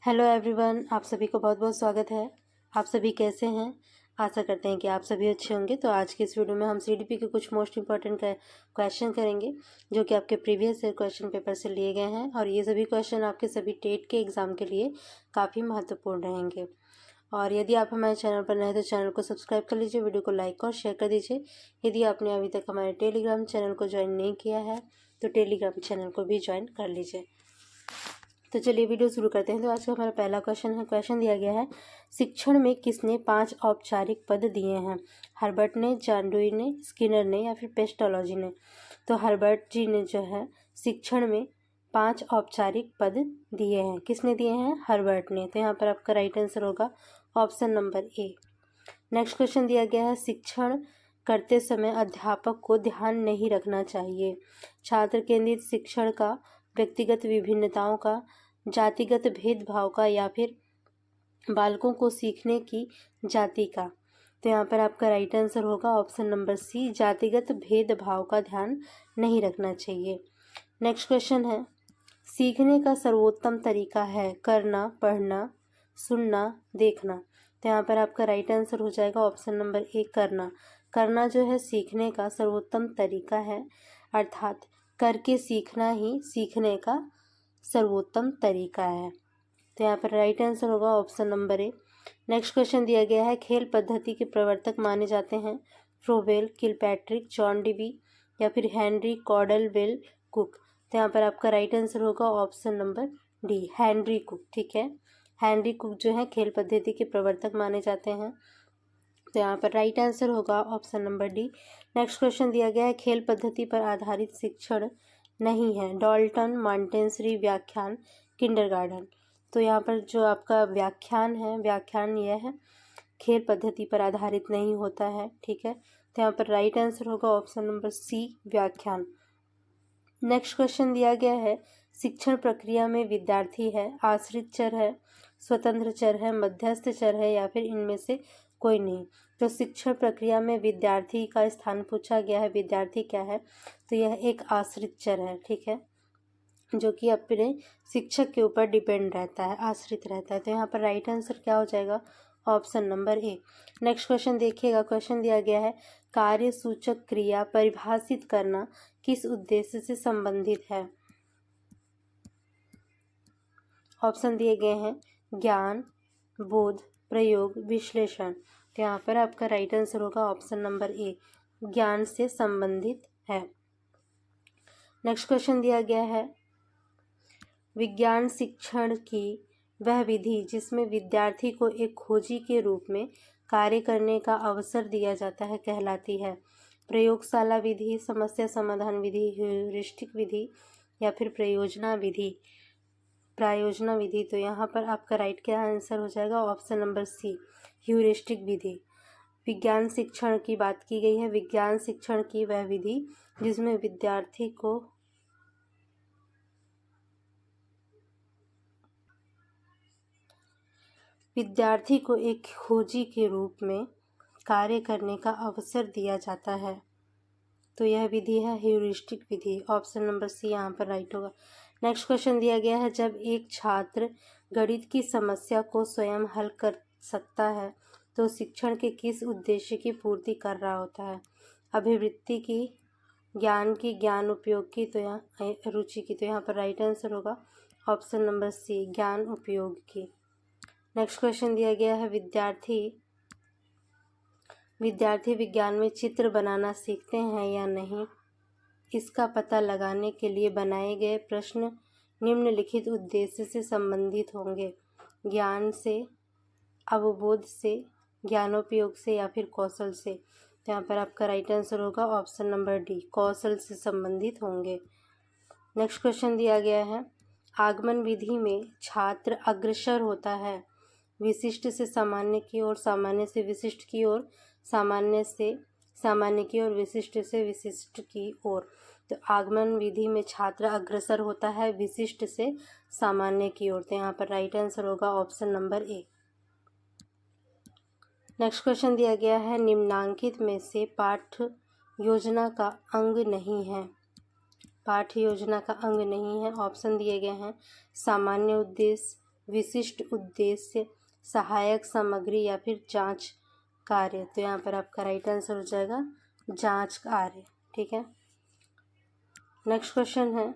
Hello everyone, आप सभी को बहुत बहुत स्वागत है। आप सभी कैसे हैं? आशा करते हैं कि आप सभी अच्छे होंगे। तो आज की इस वीडियो में हम सीडीपी के कुछ मोस्ट इंपॉर्टेंट क्वेश्चन करेंगे जो कि आपके प्रीवियस ईयर क्वेश्चन पेपर से लिए गए हैं, और ये सभी क्वेश्चन आपके सभी टेट के एग्ज़ाम के लिए काफ़ी महत्वपूर्ण रहेंगे। और यदि आप हमारे चैनल पर नए हैं तो चैनल को सब्सक्राइब कर लीजिए, वीडियो को लाइक और शेयर कर दीजिए। यदि आपने अभी तक हमारे टेलीग्राम चैनल को ज्वाइन नहीं किया है तो टेलीग्राम चैनल को भी ज्वाइन कर लीजिए। तो चलिए वीडियो शुरू करते हैं। तो आज का हमारा पहला क्वेश्चन दिया गया है, शिक्षण में किसने 5 औपचारिक पद दिए हैं? हर्बर्ट ने, जॉन डुई ने, स्किनर ने या फिर पेस्टोलॉजी ने? तो हर्बर्ट जी ने जो है शिक्षण में 5 औपचारिक पद दिए हैं। किसने दिए हैं? हर्बर्ट ने। तो यहाँ पर आपका राइट आंसर होगा option number A. Next question दिया गया है, शिक्षण करते समय अध्यापक को ध्यान नहीं रखना चाहिए। छात्र केंद्रित शिक्षण का, व्यक्तिगत विभिन्नताओं का, जातिगत भेदभाव का या फिर बालकों को सीखने की जाति का? तो यहाँ पर आपका राइट आंसर होगा ऑप्शन नंबर सी, जातिगत भेदभाव का ध्यान नहीं रखना चाहिए। नेक्स्ट क्वेश्चन है, सीखने का सर्वोत्तम तरीका है करना, पढ़ना, सुनना, देखना? तो यहाँ पर आपका राइट आंसर हो जाएगा ऑप्शन नंबर ए, करना। करना जो है सीखने का सर्वोत्तम तरीका है, अर्थात करके सीखना ही सीखने का सर्वोत्तम तरीका है। तो यहाँ पर राइट आंसर होगा option number A. Next question दिया गया है, खेल पद्धति के प्रवर्तक माने जाते हैं फ्रोवेल, किलपैट्रिक, जॉन डीवी या फिर हेनरी कॉर्डवेल कुक? तो यहाँ पर आपका राइट आंसर होगा option number D, Henry cook. ठीक है, हेनरी कुक जो है खेल पद्धति के प्रवर्तक माने जाते हैं। तो यहाँ पर राइट आंसर होगा option number D. Next question दिया गया है, खेल पद्धति पर आधारित शिक्षण नहीं है, डॉल्टन, मॉन्टेसरी, व्याख्यान, किंडरगार्टन? तो यहाँ पर जो आपका व्याख्यान है, व्याख्यान यह है खेल पद्धति पर आधारित नहीं होता है। ठीक है, तो यहाँ पर राइट आंसर होगा ऑप्शन नंबर सी, व्याख्यान। नेक्स्ट क्वेश्चन दिया गया है, शिक्षण प्रक्रिया में विद्यार्थी है, आश्रित चर है, स्वतंत्र चर है, मध्यस्थ चर है या फिर इनमें से कोई नहीं? तो शिक्षण प्रक्रिया में विद्यार्थी का स्थान पूछा गया है, विद्यार्थी क्या है? तो यह एक आश्रित चर है। ठीक है, जो कि अपने शिक्षक के ऊपर डिपेंड रहता है, आश्रित रहता है। तो यहाँ पर राइट आंसर क्या हो जाएगा? Option number A. Next question देखिएगा, क्वेश्चन दिया गया है, कार्य सूचक क्रिया परिभाषित करना किस उद्देश्य से संबंधित है? ऑप्शन दिए गए हैं ज्ञान, बोध, प्रयोग, विश्लेषण। तो यहाँ पर आपका राइट आंसर होगा ऑप्शन नंबर ए, ज्ञान से संबंधित है। नेक्स्ट क्वेश्चन दिया गया है, विज्ञान शिक्षण की वह विधि जिसमें विद्यार्थी को एक खोजी के रूप में कार्य करने का अवसर दिया जाता है कहलाती है? प्रयोगशाला विधि, समस्या समाधान विधि, ह्यूरिस्टिक विधि या फिर प्रायोजना विधि? तो यहाँ पर आपका राइट क्या आंसर हो जाएगा? ऑप्शन नंबर सी, ह्यूरिस्टिक विधि। विज्ञान शिक्षण की बात की गई है, विज्ञान शिक्षण की वह विधि जिसमें विद्यार्थी को एक खोजी के रूप में कार्य करने का अवसर दिया जाता है। तो यह विधि है ह्यूरिस्टिक विधि। ऑप्शन नंबर सी यहाँ पर राइट होगा। नेक्स्ट क्वेश्चन दिया गया है, जब एक छात्र गणित की समस्या को स्वयं हल कर सकता है तो शिक्षण के किस उद्देश्य की पूर्ति कर रहा होता है? अभिवृत्ति की, ज्ञान की, ज्ञान उपयोग की, तो यहाँ रुचि की? तो यहाँ पर राइट आंसर होगा ऑप्शन नंबर सी, ज्ञान उपयोग की। नेक्स्ट क्वेश्चन दिया गया है, विद्यार्थी विज्ञान में चित्र बनाना सीखते हैं या नहीं? इसका पता लगाने के लिए बनाए गए प्रश्न निम्नलिखित उद्देश्य से संबंधित होंगे? ज्ञान से, अवबोध से, ज्ञानोपयोग से या फिर कौशल से? तो यहाँ पर आपका राइट आंसर होगा ऑप्शन नंबर डी, कौशल से संबंधित होंगे। नेक्स्ट क्वेश्चन दिया गया है, आगमन विधि में छात्र अग्रसर होता है विशिष्ट से सामान्य की ओर, सामान्य से विशिष्ट की ओर, सामान्य से सामान्य की ओर, विशिष्ट से विशिष्ट की ओर? तो आगमन विधि में छात्र अग्रसर होता है विशिष्ट से सामान्य की ओर। तो यहाँ पर राइट आंसर होगा option number A. Next question दिया गया है, निम्नांकित में से पाठ्य योजना का अंग नहीं है? पाठ्य योजना का अंग नहीं है। ऑप्शन दिए गए हैं सामान्य उद्देश्य, विशिष्ट उद्देश्य, सहायक सामग्री या फिर जांच कार्य। तो यहाँ पर आपका राइट आंसर हो जाएगा जांच कार्य। ठीक है, नेक्स्ट क्वेश्चन है,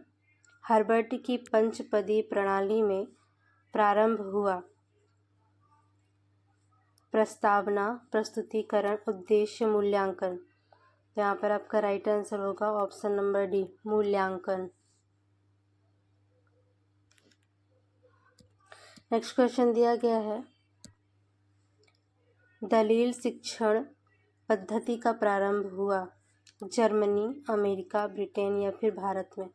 हर्बर्ट की पंचपदी प्रणाली में प्रारंभ हुआ प्रस्तावना, प्रस्तुतिकरण, उद्देश्य, मूल्यांकन। तो यहाँ पर आपका राइट आंसर होगा ऑप्शन नंबर डी, मूल्यांकन। नेक्स्ट क्वेश्चन दिया गया है, दलील शिक्षण पद्धति का प्रारंभ हुआ जर्मनी, अमेरिका, ब्रिटेन या फिर भारत में।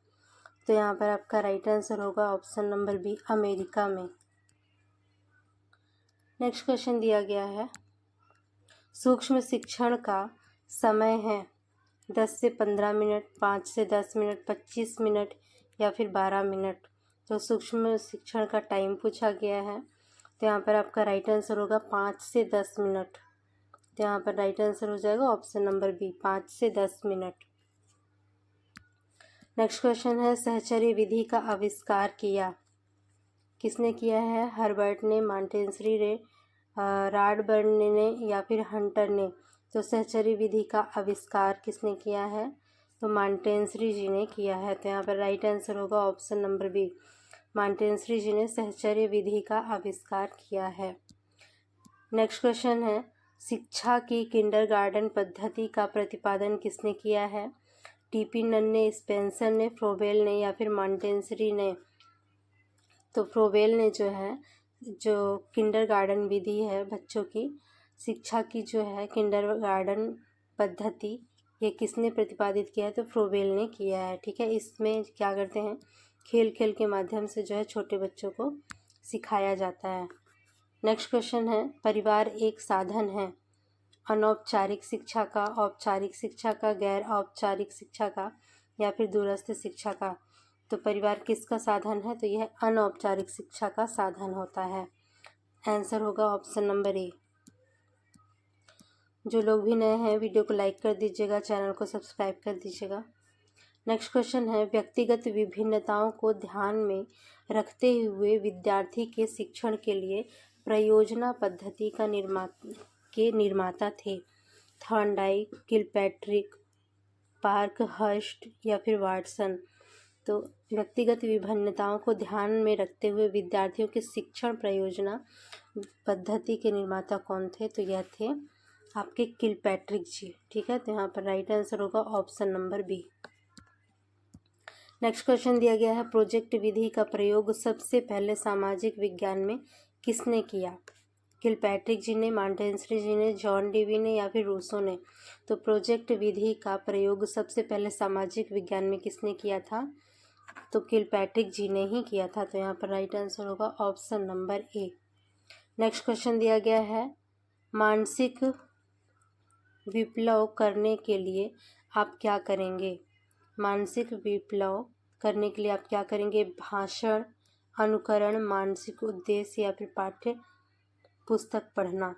तो यहाँ पर आपका राइट आंसर होगा ऑप्शन नंबर बी, अमेरिका में। नेक्स्ट क्वेश्चन दिया गया है, सूक्ष्म शिक्षण का समय है 10 से 15 मिनट, 5 से 10 मिनट, 25 मिनट या फिर 12 मिनट। तो सूक्ष्म शिक्षण का टाइम पूछा गया है। तो यहाँ पर आपका राइट आंसर होगा 5 से 10 मिनट। तो यहाँ पर राइट आंसर हो जाएगा ऑप्शन नंबर बी, 5 से 10 मिनट। नेक्स्ट क्वेश्चन है, सहचर्य विधि का आविष्कार किया किसने किया है? हर्बर्ट ने, मॉन्टेसरी ने, राडबर्न ने या फिर हंटर ने। तो सहचर्य विधि का आविष्कार किसने किया है? तो मॉन्टेसरी जी ने किया है। तो यहाँ पर राइट आंसर होगा ऑप्शन नंबर बी, मॉन्टेसरी जी ने सहचर्य विधि का आविष्कार किया है। नेक्स्ट क्वेश्चन है, शिक्षा की किंडरगार्टन पद्धति का प्रतिपादन किसने किया है? टीपी नन ने, स्पेंसर ने, फ्रोबेल ने या फिर मॉन्टेसरी ने। तो फ्रोबेल ने जो किंडरगार्टन विधि है, बच्चों की शिक्षा की जो है किंडरगार्टन पद्धति, ये किसने प्रतिपादित किया है? तो फ्रोबेल ने किया है। ठीक है, इसमें क्या करते हैं, खेल खेल के माध्यम से जो है छोटे बच्चों को सिखाया जाता है। नेक्स्ट क्वेश्चन है, परिवार एक साधन है अनौपचारिक शिक्षा का, औपचारिक शिक्षा का, गैर औपचारिक शिक्षा का या फिर दूरस्थ शिक्षा का। तो परिवार किसका साधन है? तो यह अनौपचारिक शिक्षा का साधन होता है। आंसर होगा ऑप्शन नंबर ए। जो लोग भी नए हैं वीडियो को लाइक कर दीजिएगा, चैनल को सब्सक्राइब कर दीजिएगा। नेक्स्ट क्वेश्चन है, व्यक्तिगत विभिन्नताओं को ध्यान में रखते हुए विद्यार्थी के शिक्षण के लिए परियोजना पद्धति का निर्माता थे थॉर्नडाइक, किलपैट्रिक, पार्कहर्स्ट या फिर वाटसन। तो व्यक्तिगत विभिन्नताओं को ध्यान में रखते हुए विद्यार्थियों के शिक्षण परियोजना पद्धति के निर्माता कौन थे? तो यह थे आपके किलपैट्रिक जी। ठीक है, तो यहाँ पर राइट आंसर होगा option number B. Next question दिया गया है, प्रोजेक्ट विधि का प्रयोग सबसे पहले सामाजिक विज्ञान में किसने किया? किलपैट्रिक जी ने, मॉन्टेसरी जी ने, जॉन डेवी ने या फिर रूसो ने। तो प्रोजेक्ट विधि का प्रयोग सबसे पहले सामाजिक विज्ञान में किसने किया था? तो किलपैट्रिक जी ने ही किया था। तो यहाँ पर राइट आंसर होगा option number A. Next question दिया गया है, मानसिक विप्लव करने के लिए आप क्या करेंगे? मानसिक विप्लव करने के लिए आप क्या करेंगे? भाषण, अनुकरण, मानसिक उद्देश्य या फिर पाठ्य पुस्तक पढ़ना।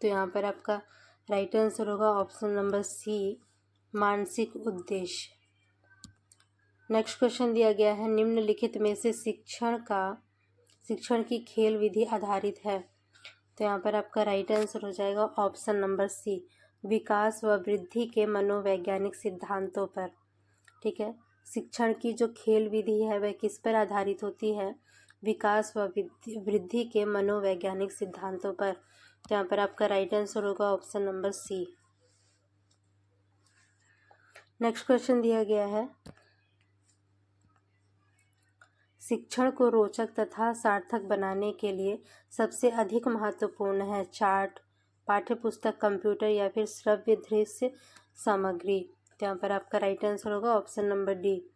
तो यहाँ पर आपका राइट आंसर होगा ऑप्शन नंबर सी, मानसिक उद्देश्य। नेक्स्ट क्वेश्चन दिया गया है, निम्नलिखित में से शिक्षण की खेल विधि आधारित है। तो यहाँ पर आपका राइट आंसर हो जाएगा ऑप्शन नंबर सी, विकास व वृद्धि के मनोवैज्ञानिक सिद्धांतों पर। ठीक है, शिक्षण की जो खेल विधि है वह किस पर आधारित होती है? विकास व वृद्धि के मनोवैज्ञानिक सिद्धांतों पर। तो यहाँ पर आपका राइट आंसर होगा option number C. Next question दिया गया है, शिक्षण को रोचक तथा सार्थक बनाने के लिए सबसे अधिक महत्वपूर्ण है चार्ट, पाठ्यपुस्तक, कंप्यूटर या फिर श्रव्य दृश्य सामग्री। तो यहाँ पर आपका राइट आंसर होगा ऑप्शन नंबर डी,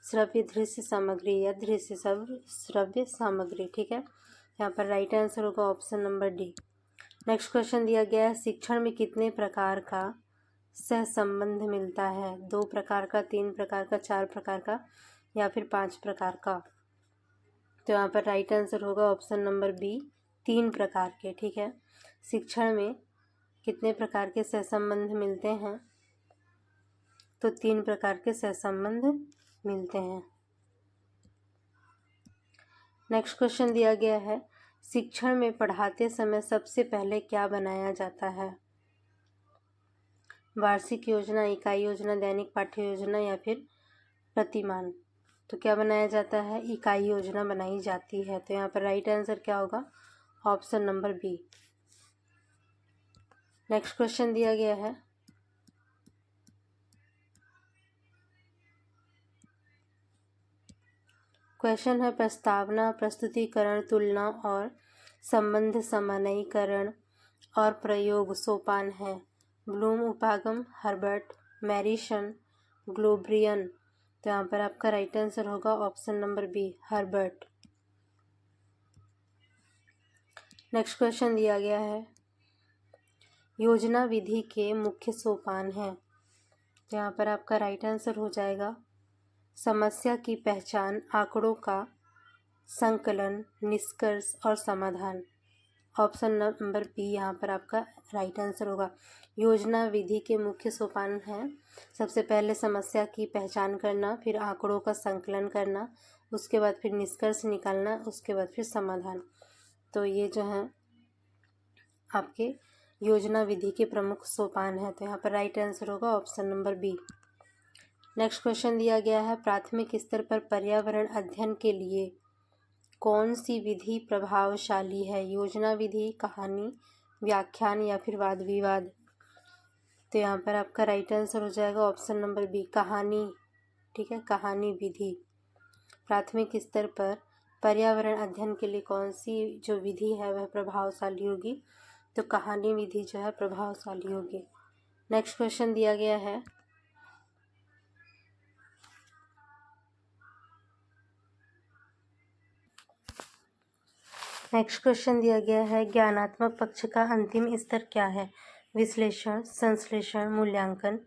श्रव्य दृश्य सामग्री या श्रव्य सामग्री। ठीक है, यहाँ पर राइट आंसर होगा option number D. Next question दिया गया है, शिक्षण में कितने प्रकार का सहसंबंध मिलता है? 2 प्रकार का, 3 प्रकार का, 4 प्रकार का या फिर 5 प्रकार का। तो यहाँ पर राइट आंसर होगा ऑप्शन नंबर बी, 3 प्रकार के। ठीक है, शिक्षण में कितने प्रकार के सहसंबंध मिलते हैं? तो 3 प्रकार के सहसंबंध मिलते हैं। नेक्स्ट क्वेश्चन दिया गया है, शिक्षण में पढ़ाते समय सबसे पहले क्या बनाया जाता है? वार्षिक योजना, इकाई योजना, दैनिक पाठ्य योजना या फिर प्रतिमान। तो क्या बनाया जाता है? इकाई योजना बनाई जाती है। तो यहाँ पर राइट आंसर क्या होगा? Option number B. Next question दिया गया है, क्वेश्चन है प्रस्तावना, प्रस्तुतिकरण, तुलना और संबंध, सामान्यीकरण और प्रयोग सोपान है। ब्लूम, उपागम, हर्बर्ट, मैरिसन, ग्लोब्रियन। तो यहाँ पर आपका राइट आंसर होगा option number B, Herbert. Next question दिया गया है, योजना विधि के मुख्य सोपान हैं। तो यहाँ पर आपका राइट आंसर हो जाएगा समस्या की पहचान, आंकड़ों का संकलन, निष्कर्ष और समाधान। ऑप्शन नंबर बी यहाँ पर आपका राइट आंसर होगा। योजना विधि के मुख्य सोपान हैं, सबसे पहले समस्या की पहचान करना, फिर आंकड़ों का संकलन करना, उसके बाद फिर निष्कर्ष निकालना, उसके बाद फिर समाधान। तो ये जो है आपके योजना विधि के प्रमुख सोपान है। तो यहाँ पर राइट आंसर होगा option number B. Next question दिया गया है, प्राथमिक स्तर पर पर्यावरण अध्ययन के लिए कौन सी विधि प्रभावशाली है? योजना विधि, कहानी, व्याख्यान या फिर वाद विवाद। तो यहाँ पर आपका राइट आंसर हो जाएगा ऑप्शन नंबर बी, कहानी। ठीक है, कहानी विधि। प्राथमिक स्तर पर पर्यावरण अध्ययन के लिए कौन सी जो विधि है वह प्रभावशाली होगी? तो कहानी विधि जो है प्रभावशाली होगी। नेक्स्ट क्वेश्चन दिया गया है, ज्ञानात्मक पक्ष का अंतिम स्तर क्या है? विश्लेषण, संश्लेषण, मूल्यांकन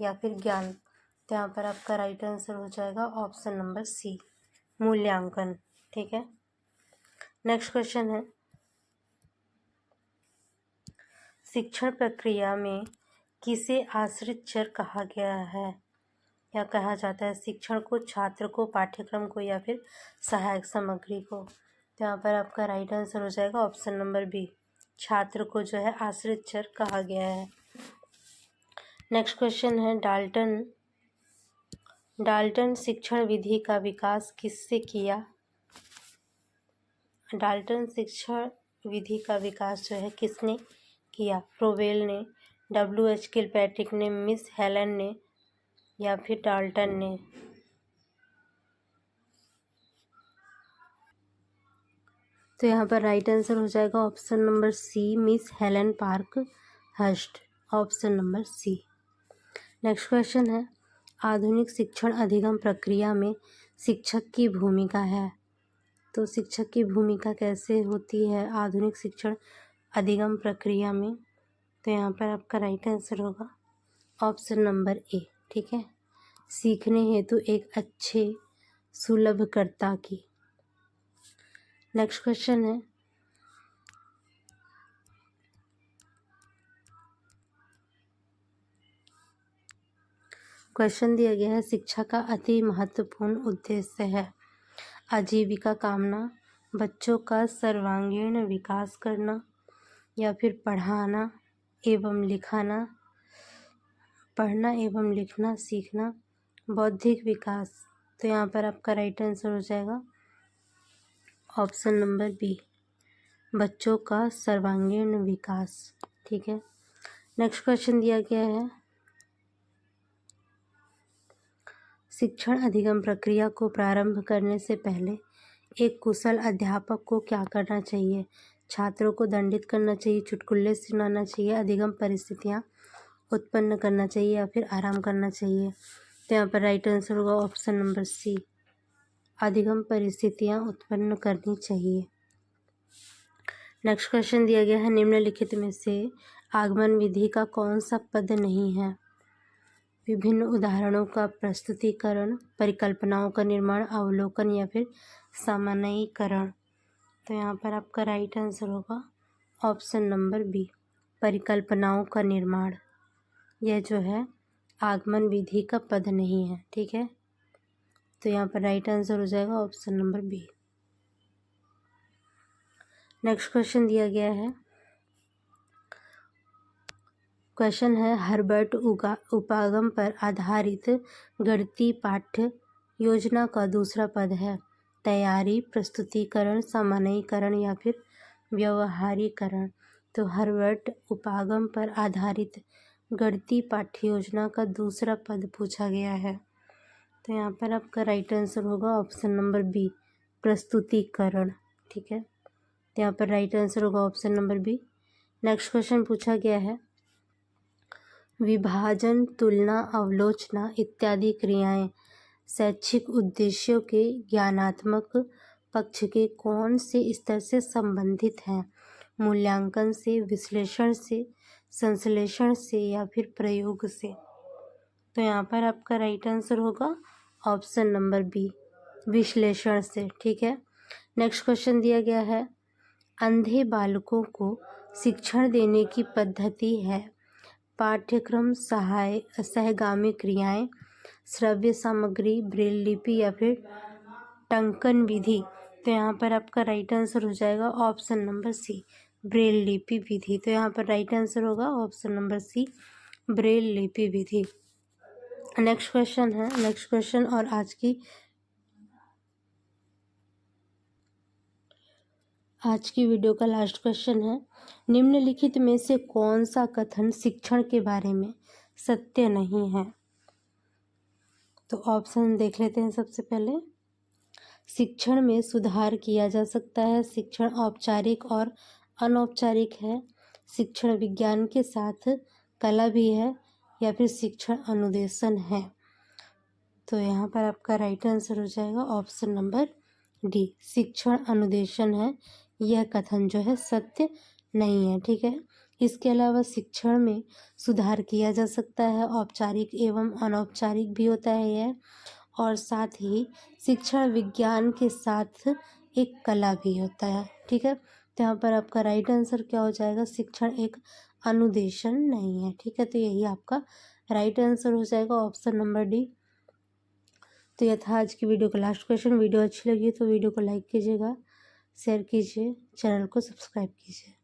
या फिर ज्ञान। तो यहाँ पर आपका राइट आंसर हो जाएगा ऑप्शन नंबर सी, मूल्यांकन। ठीक है, नेक्स्ट क्वेश्चन है, शिक्षण प्रक्रिया में किसे आश्रित चर कहा गया है या कहा जाता है? शिक्षण को, छात्र को, पाठ्यक्रम को या फिर सहायक सामग्री को। तो यहाँ पर आपका राइट आंसर हो जाएगा ऑप्शन नंबर बी, छात्र को जो है आश्रित चर कहा गया है। नेक्स्ट क्वेश्चन है, डाल्टन शिक्षण विधि का विकास किससे किया? डाल्टन शिक्षण विधि का विकास जो है किसने किया? फ्रोवेल ने, W.H. किलपैट्रिक ने, मिस हेलन ने या फिर डाल्टन ने। तो यहाँ पर राइट आंसर हो जाएगा option number C, Miss Helen Parkhurst. Option number C. Next question है, आधुनिक शिक्षण अधिगम प्रक्रिया में शिक्षक की भूमिका है। तो शिक्षक की भूमिका कैसे होती है आधुनिक शिक्षण अधिगम प्रक्रिया में? तो यहाँ पर आपका राइट आंसर होगा ऑप्शन नंबर ए। ठीक है, सीखने हेतु एक अच्छे सुलभकर्ता की। नेक्स्ट क्वेश्चन है, क्वेश्चन दिया गया है, शिक्षा का अति महत्वपूर्ण उद्देश्य है आजीविका कामना, बच्चों का सर्वांगीण विकास करना या फिर पढ़ना एवं लिखना सीखना, बौद्धिक विकास। तो यहाँ पर आपका राइट आंसर हो जाएगा ऑप्शन नंबर बी, बच्चों का सर्वांगीण विकास। ठीक है, नेक्स्ट क्वेश्चन दिया गया है, शिक्षण अधिगम प्रक्रिया को प्रारंभ करने से पहले एक कुशल अध्यापक को क्या करना चाहिए? छात्रों को दंडित करना चाहिए, चुटकुले सुनाना चाहिए, अधिगम परिस्थितियाँ उत्पन्न करना चाहिए या फिर आराम करना चाहिए। तो यहाँ पर राइट आंसर होगा ऑप्शन नंबर सी, अधिगम परिस्थितियाँ उत्पन्न करनी चाहिए। नेक्स्ट क्वेश्चन दिया गया है, निम्नलिखित में से आगमन विधि का कौन सा पद नहीं है? विभिन्न उदाहरणों का प्रस्तुतिकरण, परिकल्पनाओं का निर्माण, अवलोकन या फिर सामान्यीकरण। तो यहाँ पर आपका राइट आंसर होगा ऑप्शन नंबर बी, परिकल्पनाओं का निर्माण। यह जो है आगमन विधि का पद नहीं है। ठीक है, तो यहाँ पर राइट आंसर हो जाएगा option number B. Next question दिया गया है, क्वेश्चन है हर्बर्ट उपागम पर आधारित गणितीय पाठ्य योजना का दूसरा पद है तैयारी, प्रस्तुतिकरण, सामान्यीकरण या फिर व्यवहारीकरण। तो हर्बर्ट उपागम पर आधारित गणितीय पाठ्य योजना का दूसरा पद पूछा गया है। तो यहाँ पर आपका राइट आंसर होगा ऑप्शन नंबर बी, प्रस्तुतिकरण। ठीक है, तो यहाँ पर राइट आंसर होगा option number B. Next question पूछा गया है, विभाजन, तुलना, अवलोचना इत्यादि क्रियाएं शैक्षिक उद्देश्यों के ज्ञानात्मक पक्ष के कौन से स्तर से संबंधित हैं? मूल्यांकन से, विश्लेषण से, संश्लेषण से या फिर प्रयोग से। तो यहाँ पर आपका राइट आंसर होगा ऑप्शन नंबर बी, विश्लेषण से। ठीक है, नेक्स्ट क्वेश्चन दिया गया है, अंधे बालकों को शिक्षण देने की पद्धति है पाठ्यक्रम, सहगामी क्रियाएं, श्रव्य सामग्री, ब्रेल लिपि या फिर टंकन विधि। तो यहाँ पर आपका राइट आंसर हो जाएगा ऑप्शन नंबर सी, ब्रेल लिपि विधि। तो यहाँ पर राइट आंसर होगा ऑप्शन नंबर सी, ब्रेल लिपि विधि। नेक्स्ट क्वेश्चन है, नेक्स्ट क्वेश्चन और आज की वीडियो का लास्ट क्वेश्चन है, निम्नलिखित में से कौन सा कथन शिक्षण के बारे में सत्य नहीं है? तो ऑप्शन देख लेते हैं। सबसे पहले, शिक्षण में सुधार किया जा सकता है, शिक्षण औपचारिक और अनौपचारिक है, शिक्षण विज्ञान के साथ कला भी है या फिर शिक्षण अनुदेशन है। तो यहाँ पर आपका राइट आंसर हो जाएगा ऑप्शन नंबर डी, शिक्षण अनुदेशन है। यह कथन जो है सत्य नहीं है। ठीक है, इसके अलावा शिक्षण में सुधार किया जा सकता है, औपचारिक एवं अनौपचारिक भी होता है यह, और साथ ही शिक्षण विज्ञान के साथ एक कला भी होता है। ठीक है, तो यहाँ पर आपका राइट आंसर क्या हो जाएगा, शिक्षण एक अनुदेशन नहीं है। ठीक है, तो यही आपका राइट आंसर हो जाएगा ऑप्शन नंबर डी। तो यह था आज की वीडियो का लास्ट क्वेश्चन। वीडियो अच्छी लगी तो वीडियो को लाइक कीजिएगा, शेयर कीजिए, चैनल को सब्सक्राइब कीजिए।